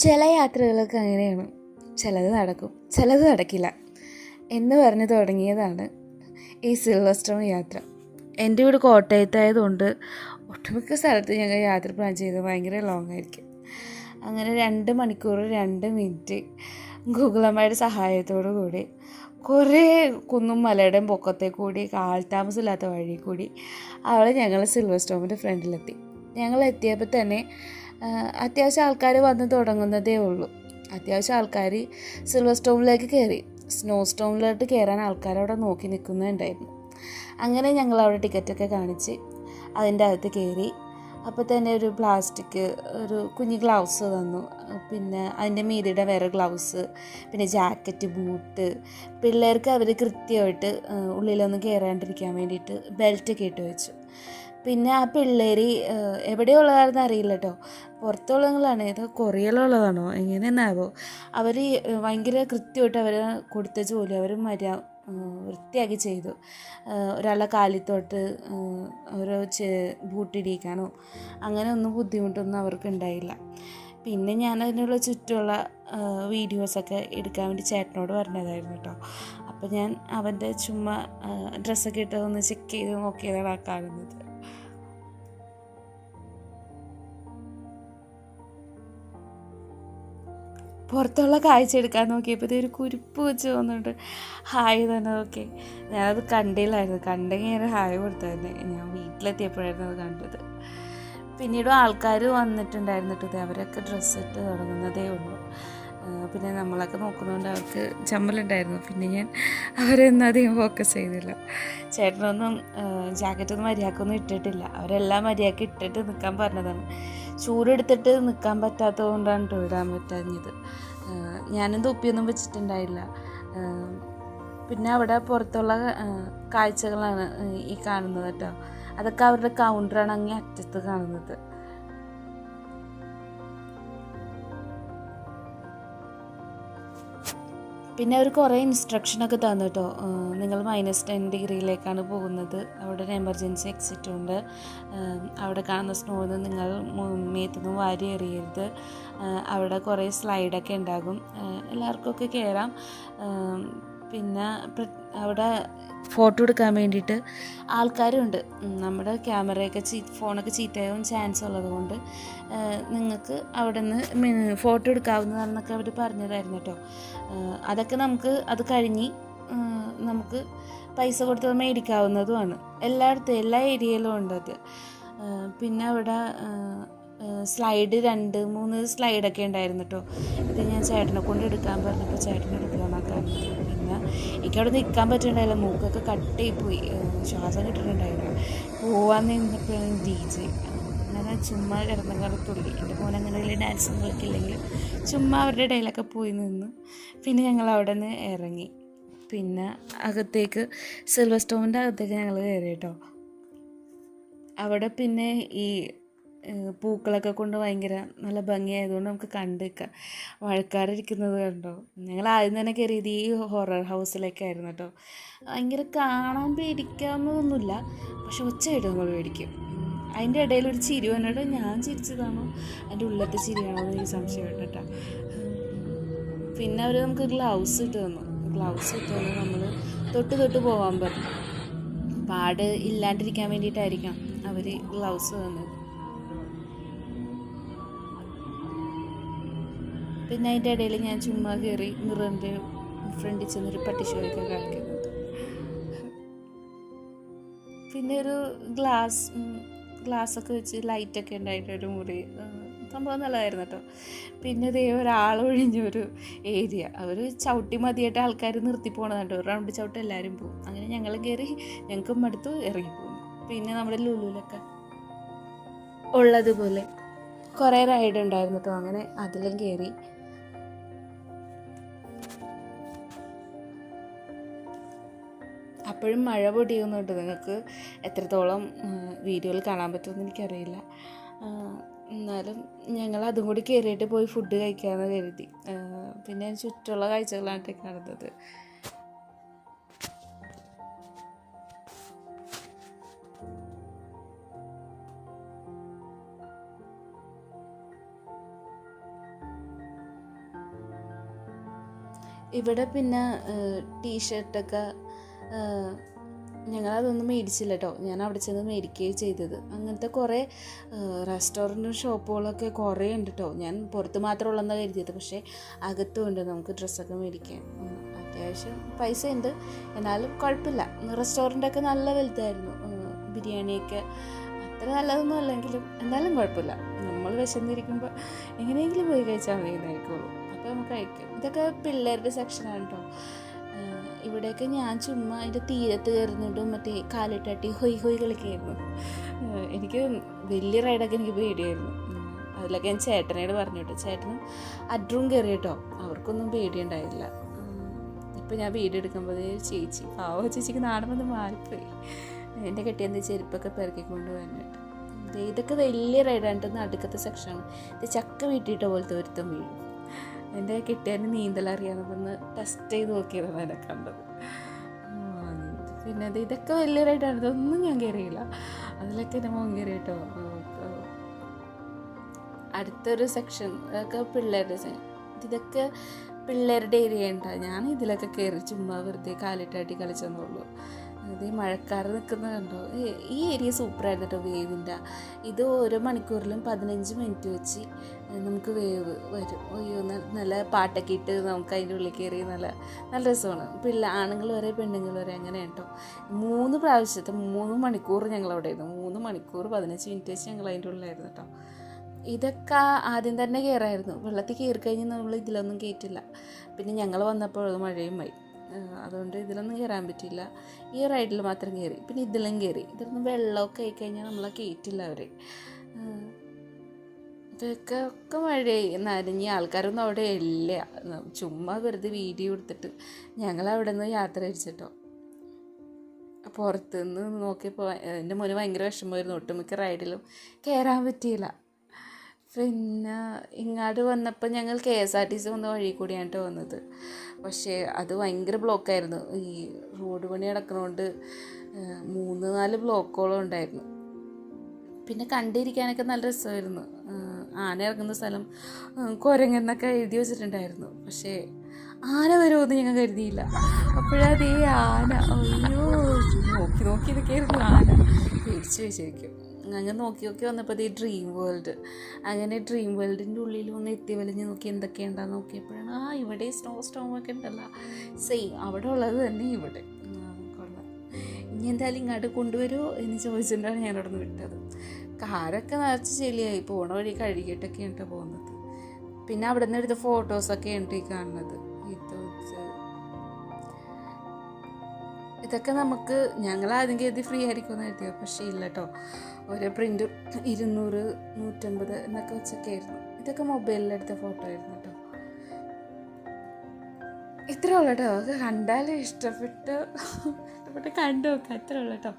ചില യാത്രകളൊക്കെ അങ്ങനെയാണ്. ചിലത് നടക്കും, ചിലത് നടക്കില്ല എന്ന് പറഞ്ഞ് തുടങ്ങിയതാണ് ഈ സിൽവർ സ്റ്റോൺ യാത്ര. എൻ്റെ വീട് കോട്ടയത്തായതുകൊണ്ട് ഒട്ടുമിക്ക സ്ഥലത്ത് ഞങ്ങൾ യാത്ര പ്ലാൻ ചെയ്തത് ഭയങ്കര ലോങ് ആയിരിക്കും. അങ്ങനെ 2 മണിക്കൂർ 2 മിനിറ്റ് ഗൂഗിൾ അമ്മയുടെ സഹായത്തോടു കൂടി കുറേ കുന്നും മലയുടെയും പൊക്കത്തെ കൂടി കാൽത്താമസമില്ലാത്ത വഴി കൂടി ഞങ്ങൾ സിൽവർ സ്റ്റോമിൻ്റെ ഫ്രണ്ടിലെത്തി. ഞങ്ങൾ എത്തിയപ്പോൾ തന്നെ അത്യാവശ്യം ആൾക്കാർ വന്ന് തുടങ്ങുന്നതേ ഉള്ളൂ. അത്യാവശ്യം ആൾക്കാർ സിൽവർ സ്റ്റോമിലേക്ക് കയറി. സ്നോ സ്റ്റോമിലോട്ട് കയറാൻ ആൾക്കാരവിടെ നോക്കി നിൽക്കുന്നുണ്ടായിരുന്നു. അങ്ങനെ ഞങ്ങൾ അവിടെ ടിക്കറ്റൊക്കെ കാണിച്ച് അതിൻ്റെ അകത്ത് കയറി. അപ്പോൾ തന്നെ ഒരു പ്ലാസ്റ്റിക് ഒരു കുഞ്ഞ് ഗ്ലൗസ് തന്നു. പിന്നെ അതിൻ്റെ മീതിയുടെ വേറെ ഗ്ലൗസ്, പിന്നെ ജാക്കറ്റ്, ബൂട്ട്. പിള്ളേർക്ക് അവർ കൃത്യമായിട്ട് ഉള്ളിലൊന്നും കയറാണ്ടിരിക്കാൻ വേണ്ടിയിട്ട് ബെൽറ്റൊക്കെ ഇട്ട് വെച്ചു. പിന്നെ ആ പിള്ളേർ എവിടെയുള്ളതാണെന്ന് അറിയില്ല കേട്ടോ, പുറത്തുള്ളതാണ്, ഏതോ കൊറിയയിലുള്ളതാണോ എങ്ങനെയെന്നാവോ, അവർ ഭയങ്കര കൃത്യമായിട്ട് അവർ കൊടുത്ത ജോലി അവർ വൃത്തിയാക്കി ചെയ്തു. ഒരാളുടെ കാലിത്തോട്ട് ഓരോ ബൂട്ടിടിക്കാനോ അങ്ങനെ ഒന്നും ബുദ്ധിമുട്ടൊന്നും അവർക്ക് ഉണ്ടായില്ല. പിന്നെ ഞാൻ അതിനുള്ള ചുറ്റുമുള്ള വീഡിയോസൊക്കെ എടുക്കാൻ വേണ്ടി ചേട്ടനോട് പറഞ്ഞതായിരുന്നു കേട്ടോ. അപ്പോൾ ഞാൻ അവൻ്റെ ചുമ്മാ ഡ്രസ്സൊക്കെ ഇട്ടതൊന്ന് ചെക്ക് ചെയ്ത് നോക്കിയതാണ് ആ കാണുന്നത്. പുറത്തുള്ള കാഴ്ച എടുക്കാൻ നോക്കിയപ്പോൾ ഒരു കുരിപ്പ് വെച്ച് തോന്നുന്നുണ്ട്. ഹായ് തന്നെ. ഓക്കെ, ഞാനത് കണ്ടില്ലായിരുന്നു. കണ്ടെങ്കിൽ ഞാൻ ഹായ് കൊടുത്തായിരുന്നു. ഞാൻ വീട്ടിലെത്തിയപ്പോഴായിരുന്നു അത് കണ്ടത്. പിന്നീട് ആൾക്കാർ വന്നിട്ടുണ്ടായിരുന്നു കേട്ടോ. അവരൊക്കെ ഡ്രസ്സ് ഇട്ട് തുടങ്ങുന്നതേ ഉള്ളൂ. പിന്നെ നമ്മളൊക്കെ നോക്കുന്നതുകൊണ്ട് അവർക്ക് ചമ്മലുണ്ടായിരുന്നു. പിന്നെ ഞാൻ അവരൊന്നും അധികം ഫോക്കസ് ചെയ്തില്ല. ചേട്ടനൊന്നും ജാക്കറ്റൊന്നും മര്യാദക്കൊന്നും ഇട്ടിട്ടില്ല. അവരെല്ലാം മര്യാദക്ക് ഇട്ടിട്ട് നിൽക്കാൻ പറഞ്ഞതാണ്. ചൂടെടുത്തിട്ട് നിൽക്കാൻ പറ്റാത്തത് കൊണ്ടാണ് കേട്ടോ ഇടാൻ പറ്റാഞ്ഞത്. ഞാനും തൊപ്പിയൊന്നും വെച്ചിട്ടുണ്ടായില്ല. പിന്നെ അവിടെ പുറത്തുള്ള കാഴ്ചകളാണ് ഈ കാണുന്നത് കേട്ടോ. അതൊക്കെ അവരുടെ കൗണ്ടറാണ് അങ്ങേ അറ്റത്ത് കാണുന്നത്. പിന്നെ അവർ കുറേ ഇൻസ്ട്രക്ഷനൊക്കെ തന്നു കേട്ടോ. നിങ്ങൾ -10 ഡിഗ്രിയിലേക്കാണ് പോകുന്നത്, അവിടെ ഒരു എമർജൻസി എക്സിറ്റ് ഉണ്ട്, അവിടെ കാണുന്ന സ്നോന്ന് നിങ്ങൾ മേത്തുനിന്ന് വാരി എറിയരുത്, അവിടെ കുറേ സ്ലൈഡൊക്കെ ഉണ്ടാകും, എല്ലാവർക്കൊക്കെ കയറാം. പിന്നെ അവിടെ ഫോട്ടോ എടുക്കാൻ വേണ്ടിയിട്ട് ആൾക്കാരുണ്ട്. നമ്മുടെ ക്യാമറയൊക്കെ ഫോണൊക്കെ ചീത്തയാകാൻ ചാൻസ് ഉള്ളത് കൊണ്ട് നിങ്ങൾക്ക് അവിടെ നിന്ന് ഫോട്ടോ എടുക്കാവുന്നതാണെന്നൊക്കെ അവർ പറഞ്ഞതായിരുന്നു കേട്ടോ. അതൊക്കെ അത് കഴിഞ്ഞ് നമുക്ക് പൈസ കൊടുത്ത് മേടിക്കാവുന്നതുമാണ്. എല്ലായിടത്തും എല്ലാ ഏരിയയിലും ഉണ്ടത്. പിന്നെ അവിടെ സ്ലൈഡ് 2-3 സ്ലൈഡൊക്കെ ഉണ്ടായിരുന്നു കേട്ടോ. ഇത് ഞാൻ ചേട്ടനെ കൊണ്ട് എടുക്കാൻ പറഞ്ഞപ്പോൾ ചേട്ടനെ എടുക്കാമെന്നൊക്കെ. പിന്നെ എനിക്കവിടെ നിൽക്കാൻ പറ്റുന്നുണ്ടായില്ല, മൂക്കൊക്കെ കട്ടയിപ്പോയി, ശ്വാസം കിട്ടുന്നുണ്ടായിരുന്നു. പോവാൻ നിന്നപ്പോഴാണ് DJ അങ്ങനെ ചുമ്മാ കിടന്നങ്ങാട് തുള്ളി. എൻ്റെ മോൻ അങ്ങനെ വലിയ ഡാൻസും കളിക്കില്ലെങ്കിലും ചുമ്മാ അവരുടെ ഇടയിലൊക്കെ പോയി നിന്ന്. പിന്നെ ഞങ്ങൾ അവിടെ നിന്ന് ഇറങ്ങി. പിന്നെ അകത്തേക്ക് സിൽവർ സ്റ്റോമിൻ്റെ അകത്തേക്ക് ഞങ്ങൾ കയറി കേട്ടോ. അവിടെ പിന്നെ ഈ പൂക്കളൊക്കെ കൊണ്ട് ഭയങ്കര നല്ല ഭംഗിയായതുകൊണ്ട് നമുക്ക് കണ്ടിരിക്കാം. മഴക്കാരിരിക്കുന്നത് കണ്ടോ. ഞങ്ങൾ ആദ്യം തന്നെ കയറിയത് ഈ ഹൊറർ ഹൗസിലേക്കായിരുന്നു കേട്ടോ. ഭയങ്കര കാണാൻ പേടിക്കാവുന്നതൊന്നുമില്ല, പക്ഷെ ഒച്ചയായിട്ട് നമ്മൾ പേടിക്കും. അതിൻ്റെ ഇടയിൽ ഒരു ചിരി വന്നിട്ട് ഞാൻ ചിരിച്ചതാണോ അതിൻ്റെ ഉള്ളത്തെ ചിരിയാണോ എന്ന് എനിക്ക് സംശയമുണ്ട് കേട്ടോ. പിന്നെ അവർ നമുക്ക് ഗ്ലൗസ് ഇട്ട് തന്നു. നമ്മൾ തൊട്ട് പോകാൻ പറഞ്ഞു. പാട് ഇല്ലാണ്ടിരിക്കാൻ വേണ്ടിയിട്ടായിരിക്കാം അവർ ഗ്ലൗസ് തന്നത്. പിന്നെ അതിൻ്റെ ഇടയിൽ ഞാൻ ചുമ്മാ കയറി മിററിൻ്റെ ഫ്രണ്ടിൽ ചെന്നൊരു പട്ടിഷോയൊക്കെ കാണിക്കുന്നുണ്ട്. പിന്നെ ഒരു ഗ്ലാസ്സൊക്കെ വെച്ച് ലൈറ്റൊക്കെ ഉണ്ടായിട്ടൊരു മുറി, സംഭവം നല്ലതായിരുന്നു കേട്ടോ. പിന്നെ ഇതേ ഒരാളൊഴിഞ്ഞൊരു ഏരിയ, അവർ ചവിട്ടി മതിയായിട്ട് ആൾക്കാർ നിർത്തി പോകണതാണ് കേട്ടോ. റൗണ്ട് ചവിട്ട് എല്ലാവരും പോകും. അങ്ങനെ ഞങ്ങൾ കയറി, ഞങ്ങൾക്ക് മടുത്ത് ഇറങ്ങിപ്പോകും. പിന്നെ നമ്മുടെ ലുലുവിലൊക്കെ ഉള്ളതുപോലെ കുറേ റൈഡ് ഉണ്ടായിരുന്നു കേട്ടോ. അങ്ങനെ അതിലും കയറി. അപ്പോഴും മഴ പൊടിയുന്നുണ്ട്. നിങ്ങൾക്ക് എത്രത്തോളം വീഡിയോയിൽ കാണാൻ പറ്റുമെന്ന് എനിക്കറിയില്ല. എന്നാലും ഞങ്ങൾ അതും കൂടി കയറിയിട്ട് പോയി ഫുഡ് കഴിക്കാമെന്ന് കരുതി. പിന്നെ ചുറ്റുള്ള കാഴ്ചകളാണ് കാണുന്നത്. ഇവിടെ പിന്നെ ടീഷർട്ടൊക്കെ ഞങ്ങളതൊന്നും മേടിച്ചില്ല കേട്ടോ. ഞാൻ അവിടെ ചെന്ന് മേടിക്കുകയും ചെയ്തത്. അങ്ങനത്തെ കുറേ റെസ്റ്റോറൻറ്റും ഷോപ്പുകളൊക്കെ കുറേ ഉണ്ട് കേട്ടോ. ഞാൻ പുറത്ത് മാത്രമുള്ളതെന്നാണ് കരുതിയത്, പക്ഷേ അകത്തും ഉണ്ട് നമുക്ക് ഡ്രസ്സൊക്കെ മേടിക്കാൻ. അത്യാവശ്യം പൈസ ഉണ്ട്, എന്നാലും കുഴപ്പമില്ല. റെസ്റ്റോറൻറ്റൊക്കെ നല്ല വലുതായിരുന്നു. ബിരിയാണിയൊക്കെ അത്ര നല്ലതൊന്നും അല്ലെങ്കിലും എന്നാലും കുഴപ്പമില്ല. നമ്മൾ വിശന്നിരിക്കുമ്പോൾ എങ്ങനെയെങ്കിലും പോയി കഴിച്ചാൽ മതി എന്നായിരിക്കുള്ളൂ. അപ്പോൾ നമുക്ക് കഴിക്കും. ഇതൊക്കെ പിള്ളേരുടെ സെക്ഷനാണ് കേട്ടോ. ഇവിടെയൊക്കെ ഞാൻ ചുമ്മാ അതിൻ്റെ തീരത്ത് കയറുന്നുണ്ടും മറ്റേ കാലിട്ടാട്ടി ഹൊയ് ഹൊയ് കളിക്കായിരുന്നു. എനിക്ക് വലിയ റൈഡൊക്കെ എനിക്ക് പേടിയായിരുന്നു. അതിലൊക്കെ ഞാൻ ചേട്ടനോട് പറഞ്ഞു കേട്ടോ. ചേട്ടനും അഡ്രൂം കയറി കേട്ടോ. അവർക്കൊന്നും പേടിയുണ്ടായില്ല. ഇപ്പം ഞാൻ വീഡിയോ എടുക്കുമ്പോൾ ചേച്ചി ചേച്ചിക്ക് നാടൻ വന്ന് മാറിപ്പോയി. എൻ്റെ കെട്ടിയെന്താ ചെരുപ്പൊക്കെ പെറുക്കിക്കൊണ്ട് വന്നിട്ട്. ഇതൊക്കെ വലിയ റൈഡാണ്. നടുക്കത്തെ സെക്ഷനാണ്. ഇത് ചക്ക വീട്ടിയിട്ട പോലത്തെ ഒരുത്തം വീഴും. എൻ്റെ കെട്ടിയാന് നീന്തൽ അറിയാമെന്ന് ടെസ്റ്റ് ചെയ്ത് നോക്കിയതാണ് എന്നെ കണ്ടത്. പിന്നെ ഇതൊക്കെ വലിയ റൈഡാണ്. ഇതൊന്നും ഞാൻ കയറിയില്ല. അതിലൊക്കെ എൻ്റെ മോൻ കയറി കേട്ടോ. അടുത്തൊരു സെക്ഷൻ അതൊക്കെ പിള്ളേരുടെ ഇതൊക്കെ പിള്ളേരുടെ ഏരിയ ഉണ്ടാകും. ഞാൻ ഇതിലൊക്കെ കയറി ചുമ്മാ വെറുതെ കാലിട്ടാട്ടി കളിച്ചെന്നുള്ളൂ. ഇത് മഴക്കാറ് നിൽക്കുന്നത് കണ്ടോ. ഈ ഏരിയ സൂപ്പറായിരുന്നു കേട്ടോ. വേവിൻ്റെ ഇത് ഓരോ മണിക്കൂറിലും 15 മിനിറ്റ് വെച്ച് നമുക്ക് വേവ് വരും. അയ്യോ, നല്ല പാട്ടൊക്കെ ഇട്ട് നമുക്ക് അതിൻ്റെ ഉള്ളിൽ കയറി നല്ല രസമാണ്. ആണുങ്ങൾ വരെ പെണ്ണുങ്ങൾ വരെ അങ്ങനെ കേട്ടോ. 3 പ്രാവശ്യത്തെ 3 മണിക്കൂർ ഞങ്ങളവിടെ ആയിരുന്നു. 3 മണിക്കൂർ 15 മിനിറ്റ് വെച്ച് ഞങ്ങൾ അതിൻ്റെ ഉള്ളിലായിരുന്നു കേട്ടോ. ഇതൊക്കെ ആദ്യം തന്നെ കയറായിരുന്നു. വെള്ളത്തിൽ കയറി കഴിഞ്ഞ് നമ്മൾ ഇതിലൊന്നും കയറ്റില്ല. പിന്നെ ഞങ്ങൾ വന്നപ്പോൾ മഴയും ആയി. അതുകൊണ്ട് ഇതിലൊന്നും കയറാൻ പറ്റില്ല. ഈ റൈഡിൽ മാത്രം കയറി. പിന്നെ ഇതിലും കയറി. ഇതിലൊന്നും വെള്ളമൊക്കെ ആയിക്കഴിഞ്ഞാൽ നമ്മളെ കയറ്റില്ല അവർ. ഇതൊക്കെ മഴയായി നനഞ്ഞ്. ആൾക്കാരൊന്നും അവിടെ ഇല്ല. ചുമ്മാ വെറുതെ വീഡിയോ എടുത്തിട്ട് ഞങ്ങൾ അവിടെ നിന്ന് യാത്ര തിരിച്ചിട്ടോ. പുറത്തുനിന്ന് നോക്കിയപ്പോൾ എൻ്റെ മോന് ഭയങ്കര വിഷമമായിരുന്നു. ഒട്ടുമിക്ക റൈഡിലും കയറാൻ പറ്റിയില്ല. പിന്നെ ഇങ്ങോട്ട് വന്നപ്പോൾ ഞങ്ങൾ KSRTC വന്ന വഴി കൂടിയാണ് വന്നത്. പക്ഷേ അത് ഭയങ്കര ബ്ലോക്കായിരുന്നു. ഈ റോഡ് പണി നടക്കുന്നതുകൊണ്ട് 3-4 ബ്ലോക്കുകളും ഉണ്ടായിരുന്നു. പിന്നെ കണ്ടിരിക്കാനൊക്കെ നല്ല രസമായിരുന്നു. ആന ഇറങ്ങുന്ന സ്ഥലം കുരങ്ങെന്നൊക്കെ എഴുതി വെച്ചിട്ടുണ്ടായിരുന്നു. പക്ഷേ ആന വരുമെന്ന് ഞങ്ങൾ കരുതിയില്ല. അപ്പോഴതേ ആന, അയ്യോ, നോക്കി ഇതൊക്കെയായിരുന്നു ആന. പേടിച്ച് വെച്ചേക്കും. അങ്ങനെ നോക്കി വന്നപ്പോൾ ഈ ഡ്രീം വേൾഡ്. അങ്ങനെ ഡ്രീം വേൾഡിൻ്റെ ഉള്ളിൽ ഒന്ന് എത്തി വലിഞ്ഞ് നോക്കി എന്തൊക്കെയുണ്ടാന്ന് നോക്കിയപ്പോഴാണ് ഇവിടെ സ്റ്റോമൊക്കെ ഉണ്ടല്ലോ, സെയിം അവിടെ ഉള്ളത് തന്നെ ഇവിടെ. കൊള്ളാം. ഇനി എന്തായാലും ഇങ്ങോട്ട് കൊണ്ടുവരുമോ എന്ന് ചോദിച്ചിട്ടാണ് ഞാനവിടെ നിന്ന് വിട്ടത്. കാരൊക്കെ നിറച്ച് ചെളിയായി. പോണ വഴി കഴുകിയിട്ടൊക്കെ ഉണ്ട് പോകുന്നത്. പിന്നെ അവിടെ നിന്ന് എടുത്ത ഫോട്ടോസൊക്കെ ഉണ്ട് ഈ കാണുന്നത്. ഇതൊക്കെ നമുക്ക് ഞങ്ങളാദ്യം കരുതി ഫ്രീ ആയിരിക്കുമെന്ന് കരുതിയോ, പക്ഷേ ഇല്ല കേട്ടോ. ഓരോ പ്രിൻ്റ് 200, 150 എന്നൊക്കെ വെച്ചൊക്കെ ആയിരുന്നു. ഇതൊക്കെ മൊബൈലിലെടുത്ത ഫോട്ടോ ആയിരുന്നു കേട്ടോ. ഇത്രേ ഉള്ളൂ കേട്ടോ. കണ്ടാലും ഇഷ്ടപ്പെട്ട് കണ്ടു നോക്കാം. അത്രേ ഉള്ളൂ കേട്ടോ.